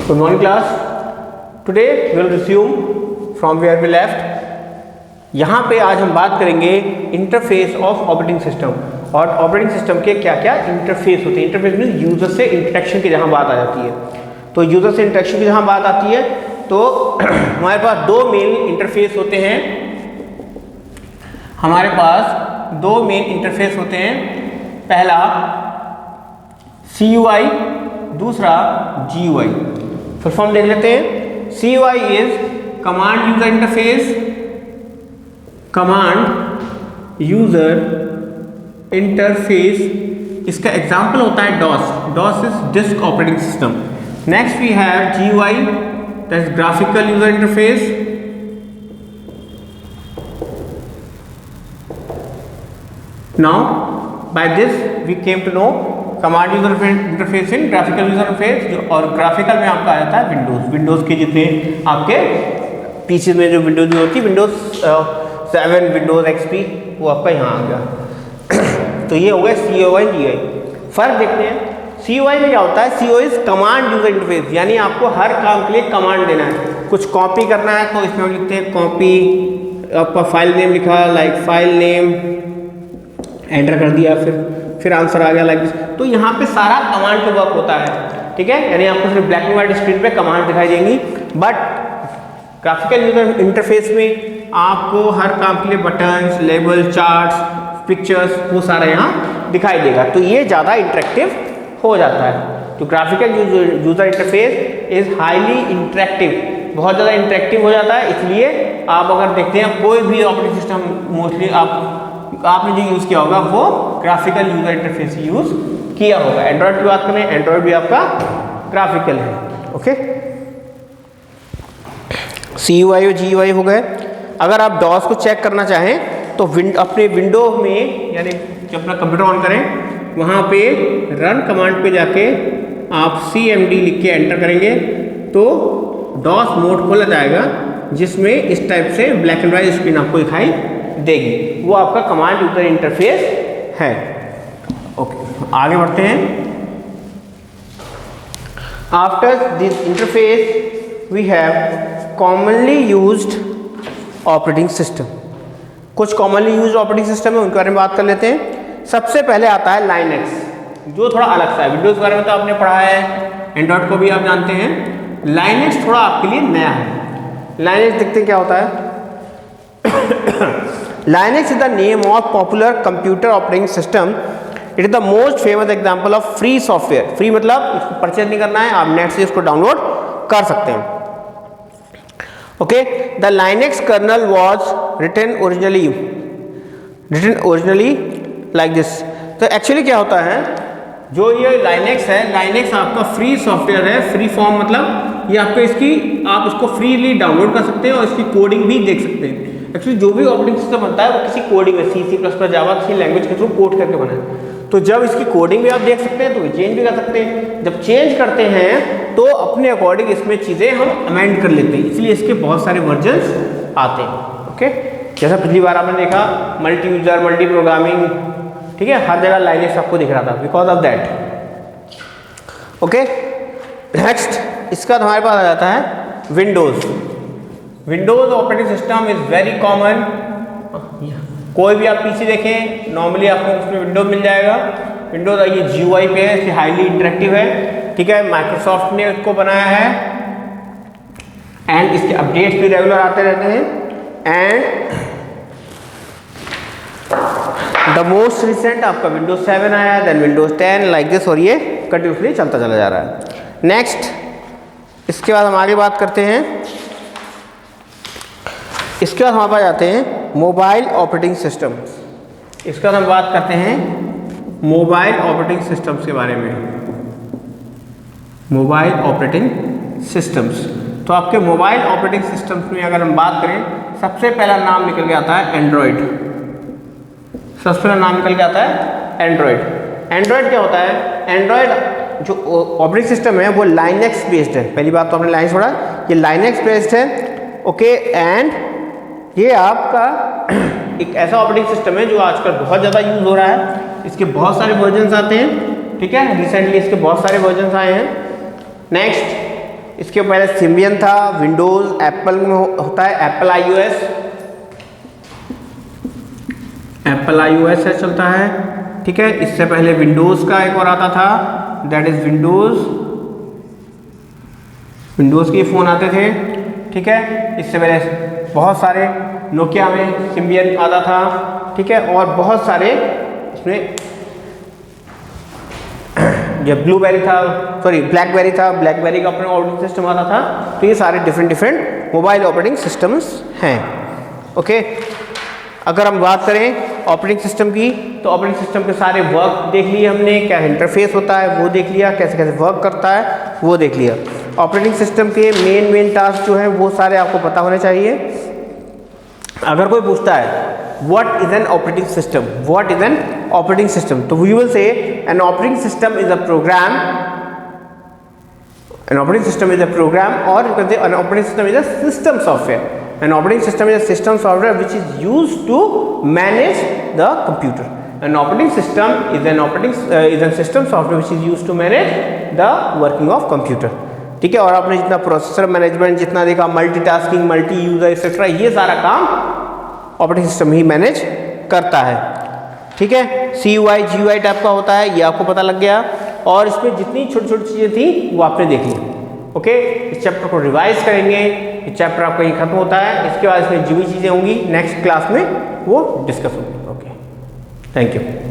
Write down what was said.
Good morning class. Today we will resume from where we left. यहाँ पे आज हम बात करेंगे इंटरफेस ऑफ ऑपरेटिंग सिस्टम और ऑपरेटिंग सिस्टम के क्या क्या इंटरफेस होते हैं। इंटरफेस मीन्स यूजर से इंटरेक्शन की जहाँ बात आ जाती है। तो यूजर से इंटरेक्शन की जहाँ बात आती है तो हमारे पास दो मेन इंटरफेस होते हैं। हमारे पास दो मेन इंटरफेस होते हैं, पहला CUI, दूसरा GUI। फुल फॉर्म देख लेते हैं। CUI is command user interface, command user interface. इसका एग्जांपल होता है DOS is disk operating system. Next we have GUI, that is graphical user interface. Now by this we came to know command user interface in graphical user interface, और graphical में आपका आ जाता है Windows के जितने आपके पीसी में जो विंडोज होती है, विंडोज 7, विंडोज XP, वो आपका यहाँ आ गया। तो ये हो गया CUI GUI। फर्क देखते हैं। CUI में क्या होता है, CUI is command user interface, यानी आपको हर काम के लिए कमांड देना है। कुछ कॉपी करना है तो इसमें हम लिखते हैं कॉपी, आपका फाइल नेम लिखा लाइक फाइल नेम, एंटर कर दिया, फिर आंसर आ गया लाइक दिस। तो यहाँ पे सारा कमांड पे वर्क होता है, ठीक है। यानी आपको सिर्फ ब्लैक एंड व्हाइट स्क्रीन पे कमांड दिखाई देंगी, बट ग्राफिकल यूजर इंटरफेस में आपको हर काम के लिए बटन्स, लेबल, चार्ट्स, पिक्चर्स, वो सारा यहाँ दिखाई देगा। तो ये ज़्यादा इंटरेक्टिव हो जाता है। तो graphical user interface is highly interactive, बहुत ज़्यादा इंटरेक्टिव हो जाता है। इसलिए आप अगर देखते हैं कोई भी ऑपरेटिंग सिस्टम मोस्टली आपने जो यूज़ किया होगा वो ग्राफिकल यूजर इंटरफेस यूज़ किया होगा। एंड्रॉयड की बात करें, एंड्रॉयड भी आपका ग्राफिकल है। ओके, CUI और GUI हो गए। अगर आप DOS को चेक करना चाहें तो अपने विंडो में, यानी जब अपना कंप्यूटर ऑन करें वहाँ पे रन कमांड पे जाके आप CMD लिख के एंटर करेंगे तो DOS मोड खोला जाएगा, जिसमें इस टाइप से ब्लैक एंड व्हाइट स्क्रीन आपको दिखाई देगी। वो आपका कमांड यूजर इंटरफेस है। ओके, आगे बढ़ते हैं। After this interface we have commonly used operating system. कुछ कॉमनली यूज्ड ऑपरेटिंग सिस्टम है, उनके बारे में बात कर लेते हैं। सबसे पहले आता है लाइनक्स, जो थोड़ा अलग सा है। विंडोज के बारे में तो आपने पढ़ा है, एंड्रॉयड को भी आप जानते हैं। लाइनक्स थोड़ा आपके लिए नया है। लाइनक्स देखते हैं क्या होता है। Linux is the name of popular computer operating system. It is the most famous example of free software. Free मतलब इसको परचेज नहीं करना है, आप नेट से इसको डाउनलोड कर सकते हैं। Okay, the Linux kernel was written originally like this. तो एक्चुअली क्या होता है, जो ये Linux है, Linux आपका फ्री सॉफ्टवेयर है। फ्री फॉर्म मतलब ये आपको आप इसको फ्रीली डाउनलोड कर सकते हैं और इसकी कोडिंग भी देख सकते हैं। एक्चुअली जो भी ऑपरेटिंग सिस्टम बनता है वो किसी कोडिंग में C++, जावा, किसी लैंग्वेज के थ्रू कोड करके बना है। तो जब इसकी कोडिंग भी आप देख सकते हैं तो चेंज भी कर सकते हैं। जब चेंज करते हैं तो अपने अकॉर्डिंग इसमें चीज़ें हम अमेंड कर लेते हैं, इसलिए इसके बहुत सारे वर्जन्स आते हैं। ओके, जैसा पिछली बार आपने देखा मल्टी यूजर, मल्टी प्रोग्रामिंग, ठीक है, हर जगह लाइनेक्स आपको दिख रहा था because of that. Okay, next इसका हमारे पास आ जाता है Windows. Windows operating system is very common. कोई भी आप पीसी देखें नॉर्मली आपको उसमें विंडोज मिल जाएगा। विंडोज ये GUI पे है, हाईली इंटरेक्टिव है, ठीक है। माइक्रोसॉफ्ट ने इसको बनाया है एंड इसके अपडेट्स भी रेगुलर आते रहते हैं। एंड द मोस्ट रिसेंट आपका विंडोज 7 आया, देन विंडोज 10 लाइक दिस, और ये कंटिन्यूसली चलता चला जा रहा है। नेक्स्ट इसके बाद हम आगे बात करते हैं। इसके बाद हमारे पास आते हैं मोबाइल ऑपरेटिंग सिस्टम। इसके बाद हम बात करते हैं मोबाइल ऑपरेटिंग सिस्टम्स के बारे में। मोबाइल ऑपरेटिंग सिस्टम्स, तो आपके मोबाइल ऑपरेटिंग सिस्टम्स में अगर हम बात करें, सबसे पहला नाम निकल के आता है एंड्रॉयड। सबसे पहला नाम निकल के आता है एंड्रॉयड। एंड्रॉयड क्या होता है, एंड्रॉयड जो ऑपरेटिंग सिस्टम है वो लाइनक्स बेस्ड है। पहली बात तो आपने लाइनक्स पढ़ा, ये लाइनक्स बेस्ड है। ओके, एंड ये आपका एक ऐसा ऑपरेटिंग सिस्टम है जो आजकल बहुत ज़्यादा यूज़ हो रहा है। इसके बहुत सारे वर्जन्स आते हैं, ठीक है। रिसेंटली इसके बहुत सारे वर्जन्स आए हैं। नेक्स्ट इसके पहले सिम्बियन था, विंडोज एप्पल में होता है, एप्पल आईओएस, एप्पल आईओएस से चलता है, ठीक है। इससे पहले विंडोज का एक और आता था, दैट इज विंडोज, विंडोज के फ़ोन आते थे, ठीक है। इससे पहले बहुत सारे नोकिया में सिम्बियन आता था, ठीक है, और बहुत सारे इसमें जो ब्लूबेरी था, सॉरी ब्लैकबेरी था, ब्लैकबेरी का अपना ऑपरेटिंग सिस्टम आता था। तो ये सारे डिफरेंट मोबाइल ऑपरेटिंग सिस्टम्स हैं, ओके। अगर हम बात करें ऑपरेटिंग सिस्टम की, तो ऑपरेटिंग सिस्टम के सारे वर्क देख लिए हमने, क्या इंटरफेस होता है वो देख लिया, कैसे कैसे वर्क करता है वो देख लिया। ऑपरेटिंग सिस्टम के मेन टास्क जो हैं वो सारे आपको पता होने चाहिए। अगर कोई पूछता है what is an operating system, what is an operating system, तो we will say an operating system is a program, an operating system is a program, और an operating system is a system software. An operating system is a system software which is used to manage the computer. An operating system is a system software which is used to manage the working of computer. ठीक है। और आपने जितना processor management जितना देखा, multitasking, multi user etcetera, ये सारा काम ऑपरेटिंग सिस्टम ही मैनेज करता है, ठीक है। CUI GUI टाइप का होता है, ये आपको पता लग गया। और इसमें जितनी छोटी छोटी चीज़ें थी वो आपने देख ली, ओके। इस चैप्टर को रिवाइज करेंगे, ये चैप्टर आपका यहीं खत्म होता है। इसके बाद इसमें जो भी चीज़ें होंगी नेक्स्ट क्लास में वो डिस्कस होंगी, ओके। Thank you.